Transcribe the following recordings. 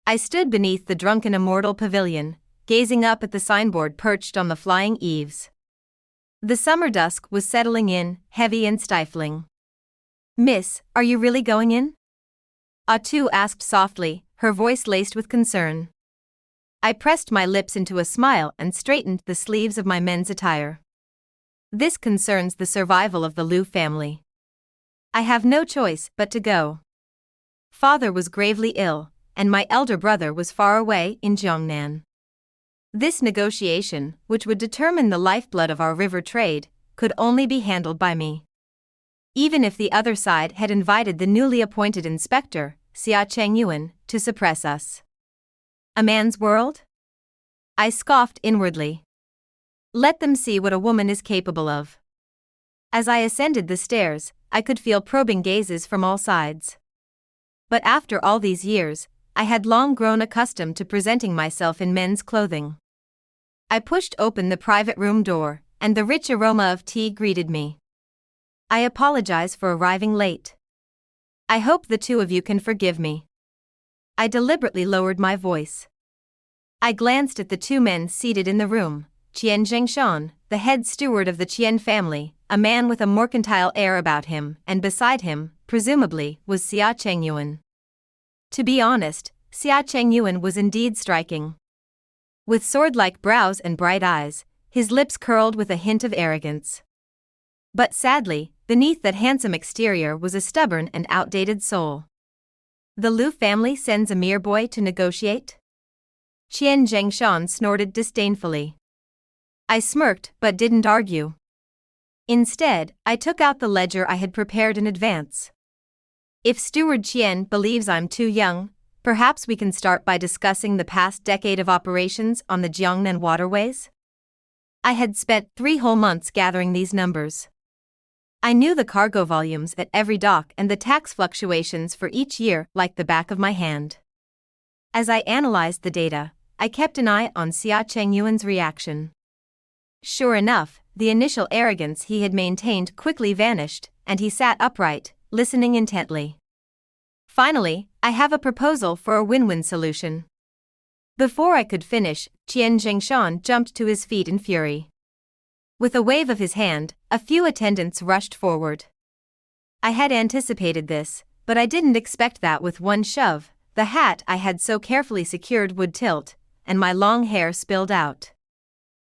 I stood beneath the drunken immortal pavilion, gazing up at the signboard perched on the flying eaves. The summer dusk was settling in, heavy and stifling. "Miss, are you really going in?" Atu asked softly, her voice laced with concern. I pressed my lips into a smile and straightened the sleeves of my men's attire. "This concerns the survival of the Liu family. I have no choice but to go. Father was gravely ill, and my elder brother was far away in Jiangnan. This negotiation, which would determine the lifeblood of our river trade, could only be handled by me. Even if the other side had invited the newly appointed inspector, Xia Chengyuan, to suppress us. A man's world? I scoffed inwardly. Let them see what a woman is capable of. As I ascended the stairs, I could feel probing gazes from all sides. But after all these years, I had long grown accustomed to presenting myself in men's clothing. I pushed open the private room door, and the rich aroma of tea greeted me. "I apologize for arriving late. I hope the two of you can forgive me." I deliberately lowered my voice. I glanced at the two men seated in the room, Qian Zhengshan, the head steward of the Qian family, a man with a mercantile air about him, and beside him, presumably, was Xia Chengyuan. To be honest, Xia Chengyuan was indeed striking. With sword-like brows and bright eyes, his lips curled with a hint of arrogance. But sadly, beneath that handsome exterior was a stubborn and outdated soul. "The Liu family sends a mere boy to negotiate?" Qian Zhengshan snorted disdainfully. I smirked but didn't argue. Instead, I took out the ledger I had prepared in advance. "If Steward Qian believes I'm too young, perhaps we can start by discussing the past decade of operations on the Jiangnan waterways?" I had spent 3 whole months gathering these numbers. I knew the cargo volumes at every dock and the tax fluctuations for each year like the back of my hand. As I analyzed the data, I kept an eye on Xia Chengyuan's reaction. Sure enough, the initial arrogance he had maintained quickly vanished, and he sat upright, listening intently. "Finally, I have a proposal for a win-win solution." Before I could finish, Qian Zhengshan jumped to his feet in fury. With a wave of his hand, a few attendants rushed forward. I had anticipated this, but I didn't expect that with one shove, the hat I had so carefully secured would tilt, and my long hair spilled out.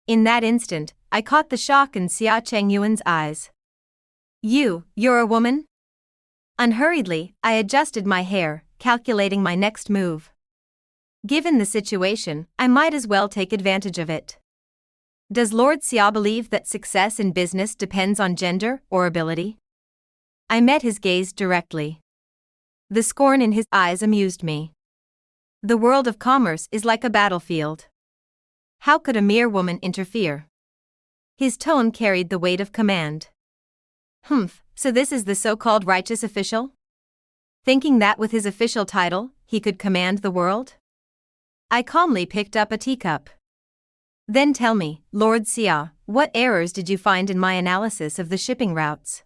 In that instant, I caught the shock in Xia Chengyuan's eyes. You're a woman?" Unhurriedly, I adjusted my hair, calculating my next move. Given the situation, I might as well take advantage of it. "Does Lord Xia believe that success in business depends on gender or ability?" I met his gaze directly. The scorn in his eyes amused me. "The world of commerce is like a battlefield. How could a mere woman interfere?" His tone carried the weight of command. So this is the so-called righteous official? Thinking that with his official title, he could command the world? I calmly picked up a teacup. "Then tell me, Lord Xia, what errors did you find in my analysis of the shipping routes?"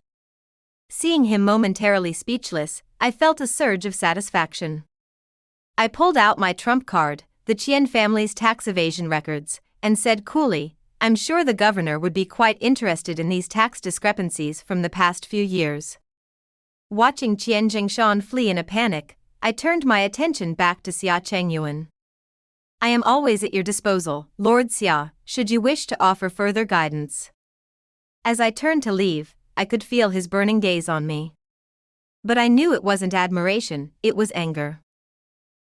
Seeing him momentarily speechless, I felt a surge of satisfaction. I pulled out my trump card, the Qian family's tax evasion records, and said coolly, "I'm sure the governor would be quite interested in these tax discrepancies from the past few years." Watching Qian Zhengshan flee in a panic, I turned my attention back to Xia Chengyuan. "I am always at your disposal, Lord Xia, should you wish to offer further guidance." As I turned to leave, I could feel his burning gaze on me. But I knew it wasn't admiration, it was anger.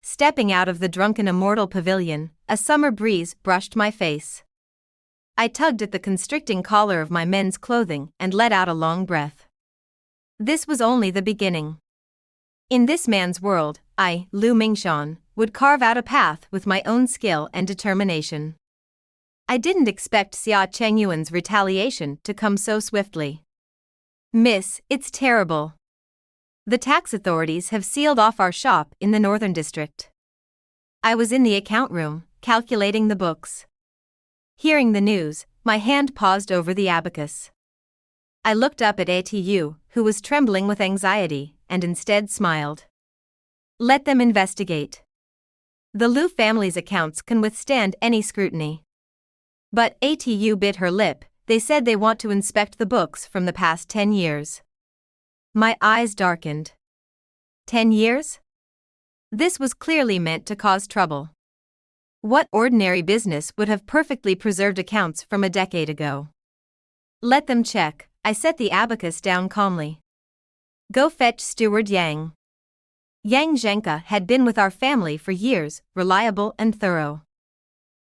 Stepping out of the drunken immortal pavilion, a summer breeze brushed my face. I tugged at the constricting collar of my men's clothing and let out a long breath. This was only the beginning. In this man's world, I, Liu Mingshan, would carve out a path with my own skill and determination. I didn't expect Xia Chengyuan's retaliation to come so swiftly. "Miss, it's terrible. The tax authorities have sealed off our shop in the Northern District." I was in the account room, calculating the books. Hearing the news, my hand paused over the abacus. I looked up at Atu, who was trembling with anxiety, and instead smiled. "Let them investigate. The Liu family's accounts can withstand any scrutiny. But ATU bit her lip. They said they want to inspect the books from the past 10 years. My eyes darkened. 10 years? This was clearly meant to cause trouble. What ordinary business would have perfectly preserved accounts from a decade ago? Let them check. I set the abacus down calmly. Go fetch Steward Yang. Yang Zhenka had been with our family for years, reliable and thorough.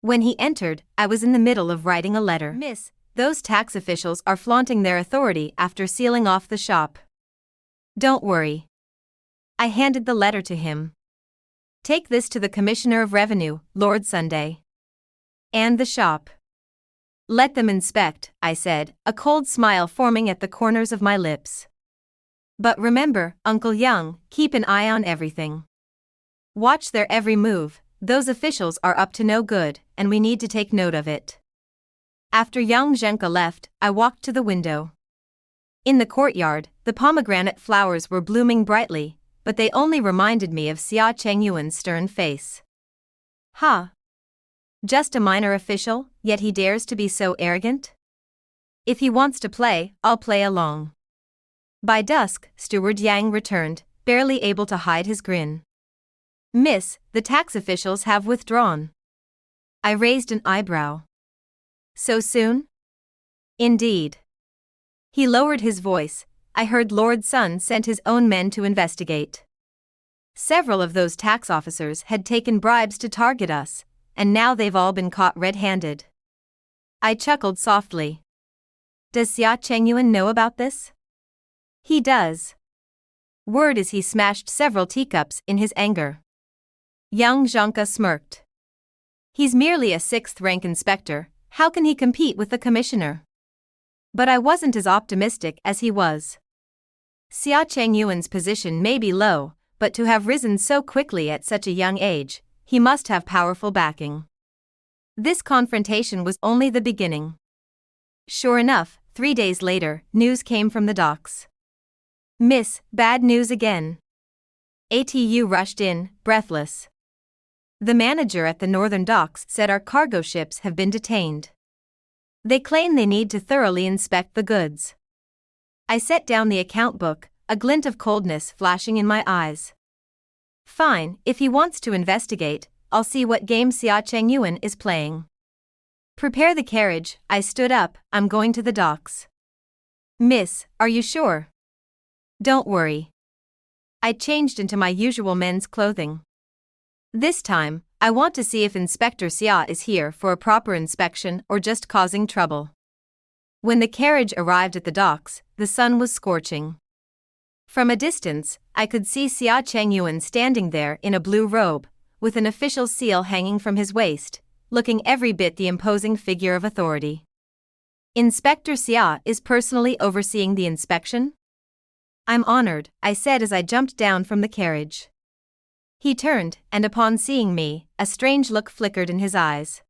When he entered, I was in the middle of writing a letter. Miss, those tax officials are flaunting their authority after sealing off the shop. Don't worry. I handed the letter to him. Take this to the Commissioner of Revenue, Lord Sunday. And the shop. Let them inspect, I said, a cold smile forming at the corners of my lips. But remember, Uncle Young, keep an eye on everything. Watch their every move. Those officials are up to no good, and we need to take note of it. After Yang Zhenka left, I walked to the window. In the courtyard, the pomegranate flowers were blooming brightly, but they only reminded me of Xia Chengyuan's stern face. Ha! Just a minor official, yet he dares to be so arrogant? If he wants to play, I'll play along. By dusk, Steward Yang returned, barely able to hide his grin. Miss, the tax officials have withdrawn. I raised an eyebrow. So soon? Indeed. He lowered his voice. I heard Lord Sun sent his own men to investigate. Several of those tax officers had taken bribes to target us, and now they've all been caught red-handed. I chuckled softly. Does Xia Chengyuan know about this? He does. Word is he smashed several teacups in his anger. Yang Zhenka smirked. He's merely a 6th-rank inspector, how can he compete with the commissioner? But I wasn't as optimistic as he was. Xia Chengyuan's position may be low, but to have risen so quickly at such a young age, he must have powerful backing. This confrontation was only the beginning. Sure enough, 3 days later, news came from the docks. Miss, bad news again. ATU rushed in, breathless. The manager at the northern docks said our cargo ships have been detained. They claim they need to thoroughly inspect the goods. I set down the account book, a glint of coldness flashing in my eyes. Fine, if he wants to investigate, I'll see what game Xia Chengyuan is playing. Prepare the carriage. I stood up, I'm going to the docks. Miss, are you sure? Don't worry. I changed into my usual men's clothing. This time, I want to see if Inspector Xia is here for a proper inspection or just causing trouble. When the carriage arrived at the docks, the sun was scorching. From a distance, I could see Xia Chengyuan standing there in a blue robe, with an official seal hanging from his waist, looking every bit the imposing figure of authority. Inspector Xia is personally overseeing the inspection? I'm honored, I said as I jumped down from the carriage. He turned, and upon seeing me, a strange look flickered in his eyes.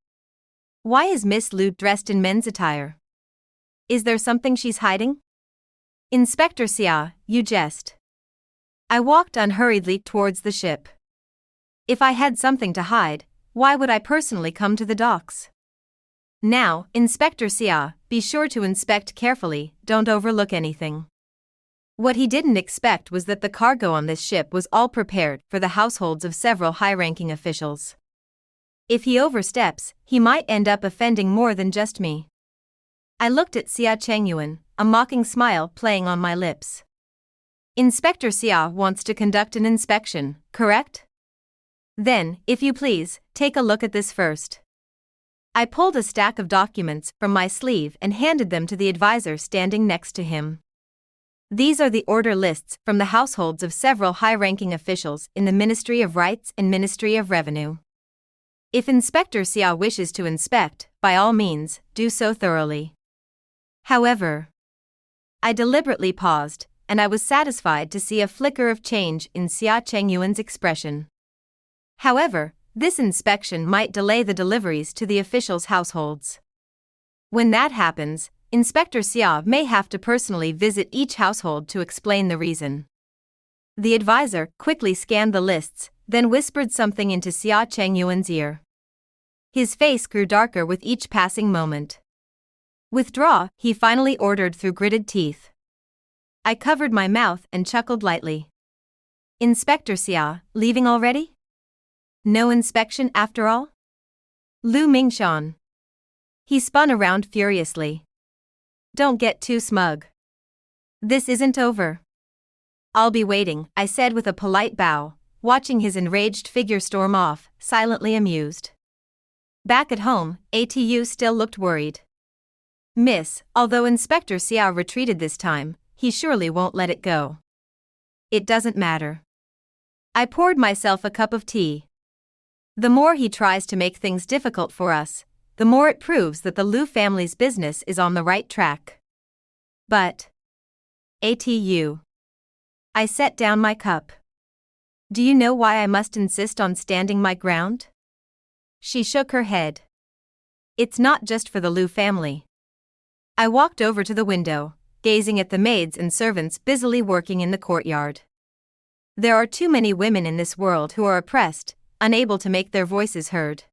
Why is Miss Liu dressed in men's attire? Is there something she's hiding? Inspector Xia, you jest. I walked unhurriedly towards the ship. If I had something to hide, why would I personally come to the docks? Now, Inspector Xia, be sure to inspect carefully, don't overlook anything. What he didn't expect was that the cargo on this ship was all prepared for the households of several high-ranking officials. If he oversteps, he might end up offending more than just me. I looked at Xia Chengyuan, a mocking smile playing on my lips. Inspector Xia wants to conduct an inspection, correct? Then, if you please, take a look at this first. I pulled a stack of documents from my sleeve and handed them to the advisor standing next to him. These are the order lists from the households of several high-ranking officials in the Ministry of Rights and Ministry of Revenue. If Inspector Xia wishes to inspect, by all means, do so thoroughly. However, I deliberately paused, and I was satisfied to see a flicker of change in Xia Chengyuan's expression. However, this inspection might delay the deliveries to the officials' households. When that happens, Inspector Xia may have to personally visit each household to explain the reason. The advisor quickly scanned the lists, then whispered something into Xia Chengyuan's ear. His face grew darker with each passing moment. "Withdraw," he finally ordered through gritted teeth. I covered my mouth and chuckled lightly. "Inspector Xia, leaving already? No inspection after all?" Lu Mingshan. He spun around furiously. "Don't get too smug. This isn't over." "I'll be waiting," I said with a polite bow, watching his enraged figure storm off, silently amused. Back at home, Atu still looked worried. "Miss, although Inspector Xiao retreated this time, he surely won't let it go." "It doesn't matter." I poured myself a cup of tea. The more he tries to make things difficult for us, the more it proves that the Lu family's business is on the right track. But Atu. I set down my cup. "Do you know why I must insist on standing my ground?" She shook her head. "It's not just for the Lu family." I walked over to the window, gazing at the maids and servants busily working in the courtyard. There are too many women in this world who are oppressed, unable to make their voices heard.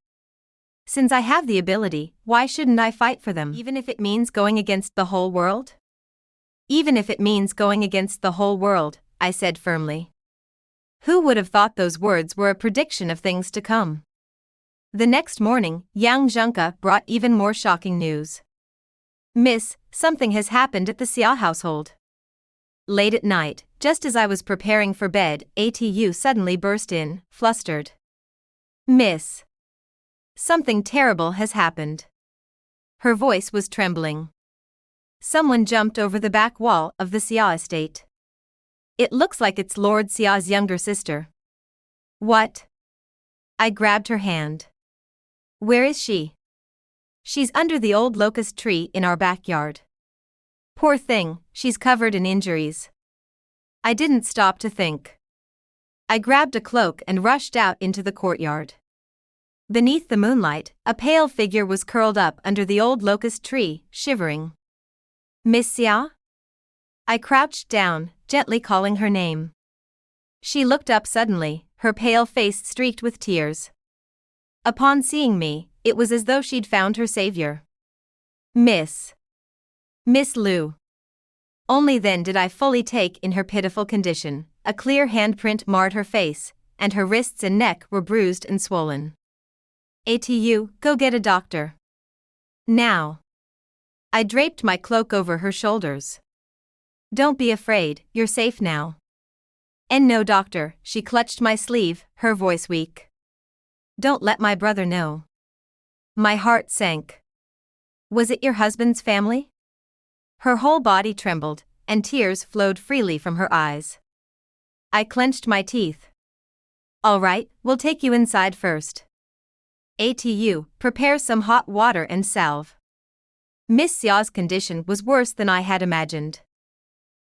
Since I have the ability, why shouldn't I fight for them, even if it means going against the whole world? "Even if it means going against the whole world," I said firmly. Who would have thought those words were a prediction of things to come? The next morning, Yang Zhengke brought even more shocking news. "Miss, something has happened at the Xia household." Late at night, just as I was preparing for bed, Atu suddenly burst in, flustered. "Miss, something terrible has happened." Her voice was trembling. "Someone jumped over the back wall of the Xia estate. It looks like it's Lord Xia's younger sister." "What?" I grabbed her hand. "Where is she?" "She's under the old locust tree in our backyard." "Poor thing, she's covered in injuries." I didn't stop to think. I grabbed a cloak and rushed out into the courtyard. Beneath the moonlight, a pale figure was curled up under the old locust tree, shivering. "Miss Xia?" I crouched down, gently calling her name. She looked up suddenly, her pale face streaked with tears. Upon seeing me, it was as though she'd found her savior. Miss Lu." Only then did I fully take in her pitiful condition. A clear handprint marred her face, and her wrists and neck were bruised and swollen. "Atu, go get a doctor. Now." I draped my cloak over her shoulders. "Don't be afraid, you're safe now." "And no doctor," she clutched my sleeve, her voice weak. "Don't let my brother know." My heart sank. "Was it your husband's family?" Her whole body trembled, and tears flowed freely from her eyes. I clenched my teeth. "All right, we'll take you inside first. Atu, prepare some hot water and salve." Miss Xia's condition was worse than I had imagined.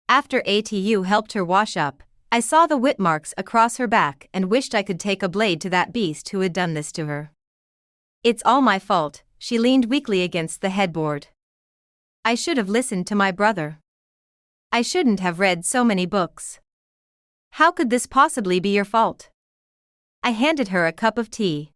After Atu helped her wash up, I saw the whip marks across her back and wished I could take a blade to that beast who had done this to her. "It's all my fault," she leaned weakly against the headboard. "I should have listened to my brother. I shouldn't have read so many books. How could this possibly be your fault?" I handed her a cup of tea.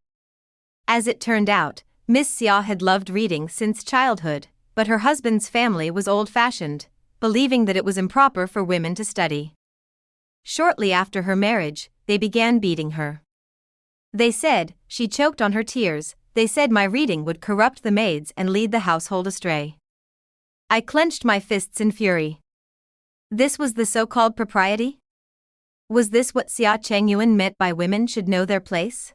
As it turned out, Miss Xia had loved reading since childhood, but her husband's family was old-fashioned, believing that it was improper for women to study. Shortly after her marriage, they began beating her. They said, she choked on her tears, they said my reading would corrupt the maids and lead the household astray. I clenched my fists in fury. This was the so-called propriety? Was this what Xia Chengyuan meant by women should know their place?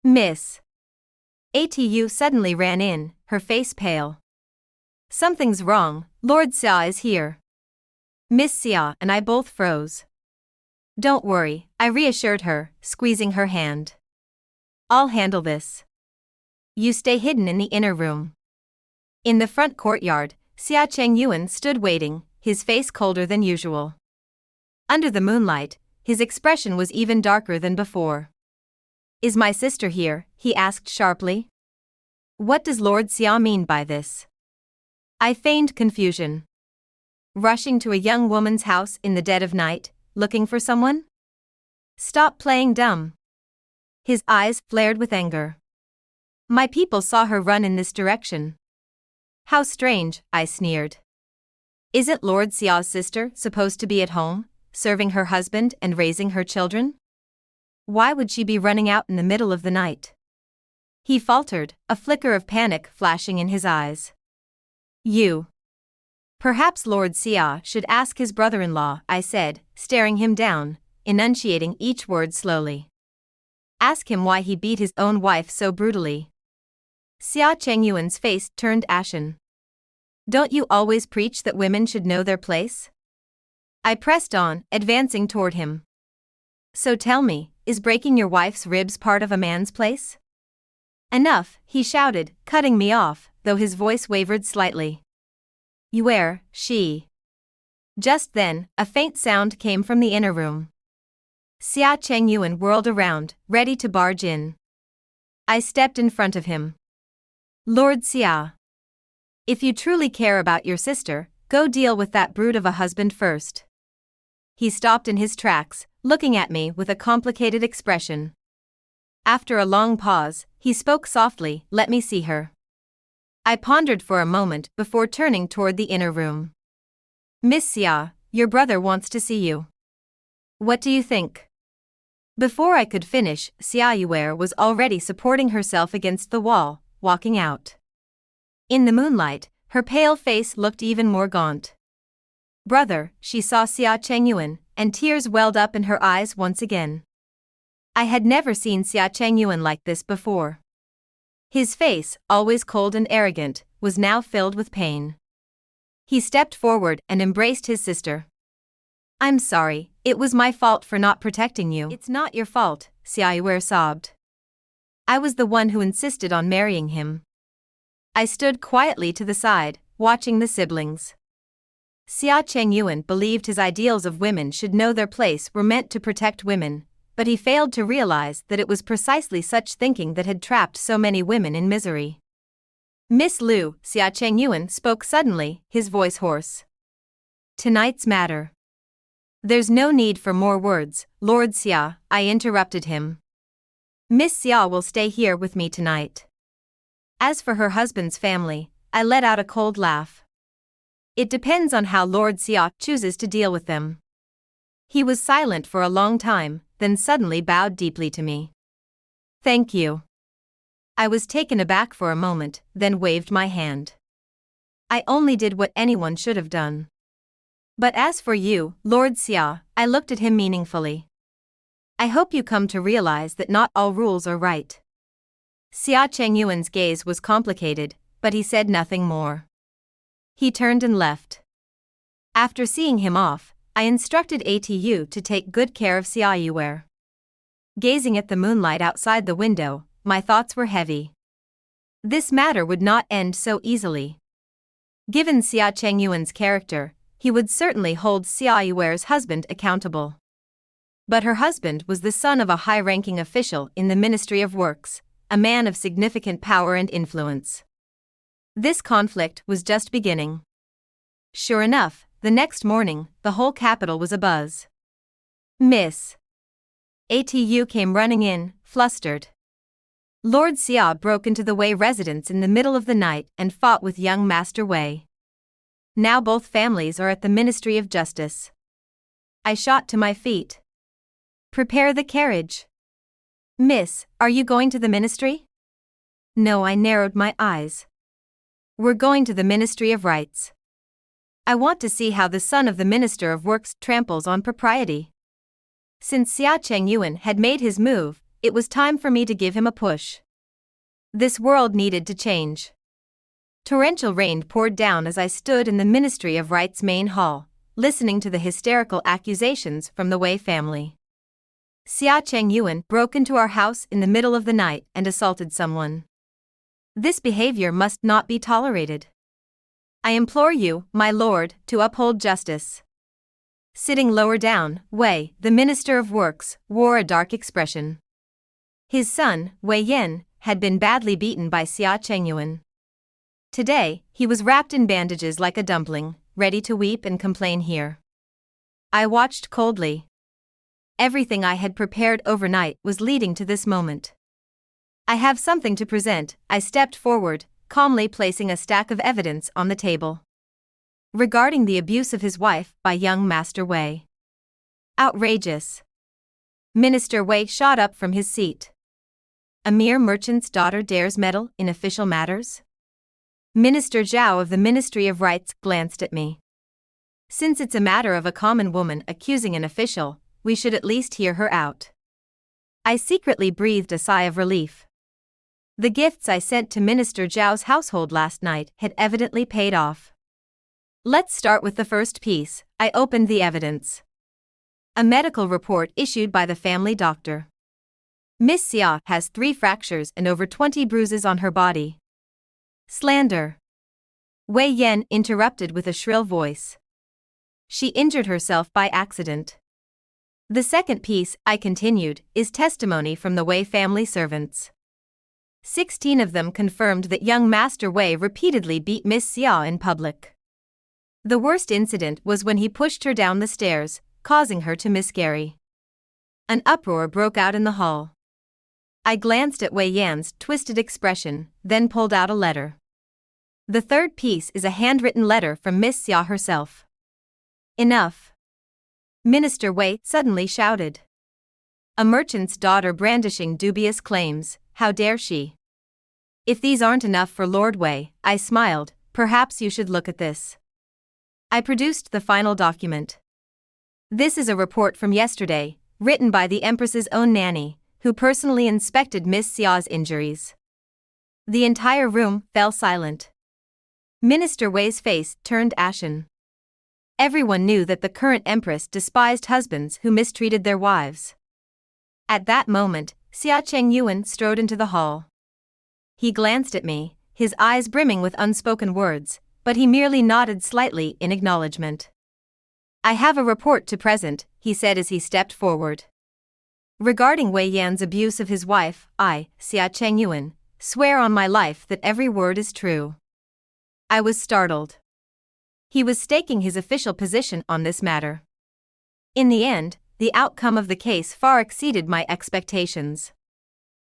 Miss Atu suddenly ran in, her face pale. "Something's wrong, Lord Xia is here." Miss Xia and I both froze. "Don't worry," I reassured her, squeezing her hand. "I'll handle this. You stay hidden in the inner room." In the front courtyard, Xia Chengyuan stood waiting, his face colder than usual. Under the moonlight, his expression was even darker than before. "Is my sister here?" he asked sharply. "What does Lord Xia mean by this?" I feigned confusion. "Rushing to a young woman's house in the dead of night, looking for someone?" "Stop playing dumb." His eyes flared with anger. My people saw her run in this direction. How strange, I sneered. Isn't Lord Xiao's sister supposed to be at home, serving her husband and raising her children? Why would she be running out in the middle of the night? He faltered, a flicker of panic flashing in his eyes. You. Perhaps Lord Xia should ask his brother-in-law, I said, staring him down, enunciating each word slowly. Ask him why he beat his own wife so brutally. Xia Chengyuan's face turned ashen. Don't you always preach that women should know their place? I pressed on, advancing toward him. So tell me, is breaking your wife's ribs part of a man's place? Enough, he shouted, cutting me off, though his voice wavered slightly. Where, she? Just then, a faint sound came from the inner room. Xia Chengyuan whirled around, ready to barge in. I stepped in front of him. Lord Xia. If you truly care about your sister, go deal with that brute of a husband first. He stopped in his tracks, looking at me with a complicated expression. After a long pause, he spoke softly, let me see her. I pondered for a moment before turning toward the inner room. Miss Xia, your brother wants to see you. What do you think? Before I could finish, Xia Yuer was already supporting herself against the wall, walking out. In the moonlight, her pale face looked even more gaunt. Brother, she saw Xia Chengyuan, and tears welled up in her eyes once again. I had never seen Xia Chengyuan like this before. His face, always cold and arrogant, was now filled with pain. He stepped forward and embraced his sister. I'm sorry, it was my fault for not protecting you. It's not your fault, Xia Yuer sobbed. I was the one who insisted on marrying him. I stood quietly to the side, watching the siblings. Xia Chengyuan believed his ideals of women should know their place were meant to protect women, but he failed to realize that it was precisely such thinking that had trapped so many women in misery. Miss Liu, Xia Chengyuan spoke suddenly, his voice hoarse. Tonight's matter. There's no need for more words, Lord Xia, I interrupted him. Miss Xia will stay here with me tonight. As for her husband's family, I let out a cold laugh. It depends on how Lord Xia chooses to deal with them. He was silent for a long time, then suddenly bowed deeply to me. Thank you. I was taken aback for a moment, then waved my hand. I only did what anyone should have done. But as for you, Lord Xia, I looked at him meaningfully. I hope you come to realize that not all rules are right. Xia Chengyuan's gaze was complicated, but he said nothing more. He turned and left. After seeing him off, I instructed ATU to take good care of Xia Yuer. Gazing at the moonlight outside the window, my thoughts were heavy. This matter would not end so easily. Given Xia Chengyuan's character, he would certainly hold Xia Yuer's husband accountable. But her husband was the son of a high-ranking official in the Ministry of Works, a man of significant power and influence. This conflict was just beginning. Sure enough, the next morning, the whole capital was abuzz. Miss ATU came running in, flustered. Lord Xia broke into the Wei residence in the middle of the night and fought with young Master Wei. Now both families are at the Ministry of Justice. I shot to my feet. Prepare the carriage. Miss, are you going to the ministry? No, I narrowed my eyes. We're going to the Ministry of Rights. I want to see how the son of the Minister of Works tramples on propriety. Since Xia Chengyuan had made his move, it was time for me to give him a push. This world needed to change. Torrential rain poured down as I stood in the Ministry of Rights main hall, listening to the hysterical accusations from the Wei family. Xia Chengyuan broke into our house in the middle of the night and assaulted someone. This behavior must not be tolerated. I implore you, my lord, to uphold justice. Sitting lower down, Wei, the Minister of Works, wore a dark expression. His son, Wei Yan, had been badly beaten by Xia Chengyuan. Today, he was wrapped in bandages like a dumpling, ready to weep and complain here. I watched coldly. Everything I had prepared overnight was leading to this moment. I have something to present, I stepped forward, calmly placing a stack of evidence on the table. Regarding the abuse of his wife by young Master Wei. Outrageous. Minister Wei shot up from his seat. A mere merchant's daughter dares meddle in official matters? Minister Zhao of the Ministry of Rights glanced at me. Since it's a matter of a common woman accusing an official, we should at least hear her out. I secretly breathed a sigh of relief. The gifts I sent to Minister Zhao's household last night had evidently paid off. Let's start with the first piece. I opened the evidence. A medical report issued by the family doctor. Miss Xia has 3 fractures and over 20 bruises on her body. Slander. Wei Yan interrupted with a shrill voice. She injured herself by accident. The second piece, I continued, is testimony from the Wei family servants. 16 of them confirmed that young Master Wei repeatedly beat Miss Xia in public. The worst incident was when he pushed her down the stairs, causing her to miscarry. An uproar broke out in the hall. I glanced at Wei Yan's twisted expression, then pulled out a letter. The third piece is a handwritten letter from Miss Xia herself. Enough. Minister Wei suddenly shouted. A merchant's daughter brandishing dubious claims, how dare she? If these aren't enough for Lord Wei, I smiled, perhaps you should look at this. I produced the final document. This is a report from yesterday, written by the Empress's own nanny, who personally inspected Miss Xia's injuries. The entire room fell silent. Minister Wei's face turned ashen. Everyone knew that the current Empress despised husbands who mistreated their wives. At that moment, Xia Chengyuan strode into the hall. He glanced at me, his eyes brimming with unspoken words, but he merely nodded slightly in acknowledgement. I have a report to present, he said as he stepped forward. Regarding Wei Yan's abuse of his wife, I, Xia Chengyuan, swear on my life that every word is true. I was startled. He was staking his official position on this matter. In the end, the outcome of the case far exceeded my expectations.